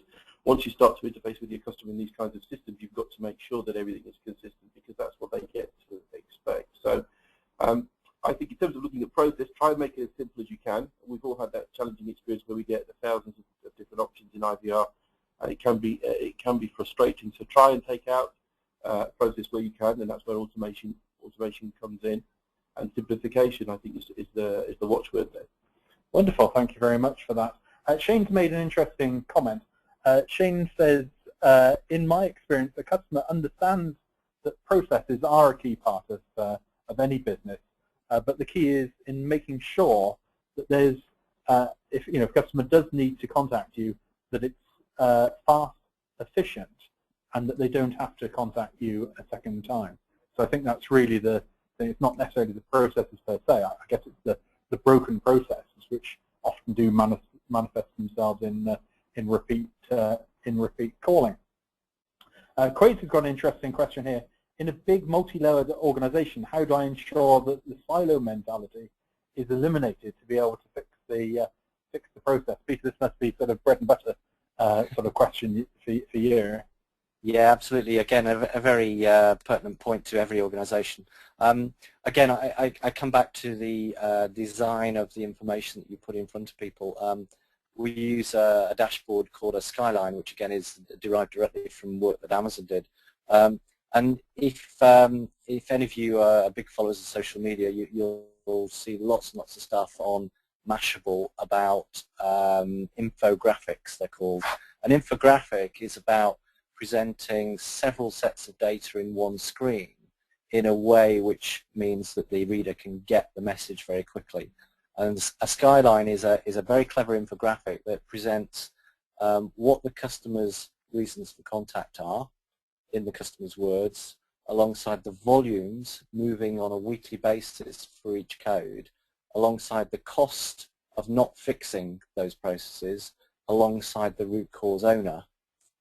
once you start to interface with your customer in these kinds of systems, you've got to make sure that everything is consistent, because that's what they get to expect. I think in terms of looking at process, try and make it as simple as you can. We've all had that challenging experience where we get the thousands of different options in IVR. It can be frustrating. So try and take out process where you can, and that's where automation comes in. And simplification, I think, is the watchword there. Wonderful. Thank you very much for that. Shane's made an interesting comment. Shane says, in my experience, the customer understands that processes are a key part of any business, but the key is in making sure that there's, if a customer does need to contact you, that it's fast, efficient, and that they don't have to contact you a second time. So I think that's really the thing. It's not necessarily the processes per se. I guess it's the broken processes which often do manifest themselves in repeat calling. Quaid has got an interesting question here. In a big multi-layered organization, how do I ensure that the silo mentality is eliminated to be able to fix the process? Peter, this must be sort of bread and butter sort of question for you. Yeah, absolutely. Again, a very pertinent point to every organization. Again, I come back to the design of the information that you put in front of people. We use a dashboard called a skyline, which again is derived directly from work that Amazon did. And if any of you are big followers of social media, you'll see lots and lots of stuff on Mashable about infographics, they're called. An infographic is about presenting several sets of data in one screen in a way which means that the reader can get the message very quickly. And a skyline is a very clever infographic that presents what the customer's reasons for contact are in the customer's words, alongside the volumes moving on a weekly basis for each code, alongside the cost of not fixing those processes, alongside the root cause owner,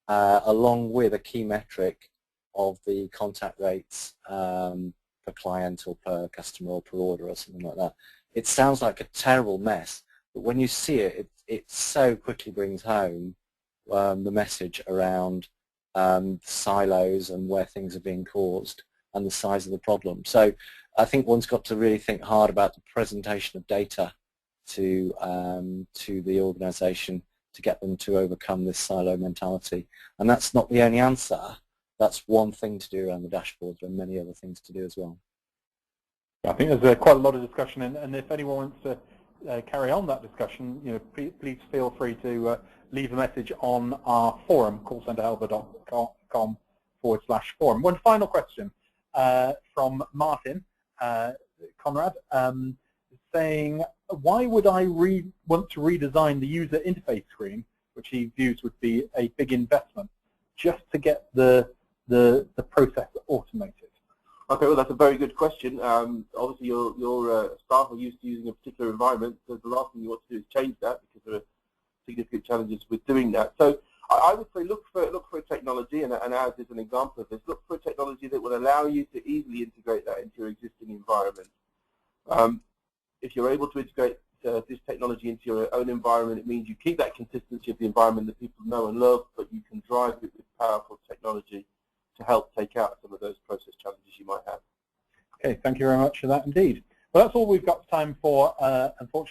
along with a key metric of the contact rates per client or per customer or per order or something like that. It sounds like a terrible mess, but when you see it, it so quickly brings home the message around silos and where things are being caused and the size of the problem. So I think one's got to really think hard about the presentation of data to the organization to get them to overcome this silo mentality. And that's not the only answer. That's one thing to do around the dashboard. There are many other things to do as well. I think there's quite a lot of discussion, and if anyone wants to carry on that discussion, please feel free to leave a message on our forum, callcenterhelper.com/forum. One final question from Martin Conrad, saying, why would I want to redesign the user interface screen, which he views would be a big investment, just to get the process automated? Okay, well, that's a very good question. Obviously, your staff are used to using a particular environment, so the last thing you want to do is change that because there are significant challenges with doing that. So I would say look for a technology, and ours is an example of this. Look for a technology that will allow you to easily integrate that into your existing environment. If you're able to integrate this technology into your own environment, it means you keep that consistency of the environment that people know and love, but you can drive it with powerful technology to help take out some of those process challenges you might have. Okay, thank you very much for that indeed. Well, that's all we've got time for, unfortunately.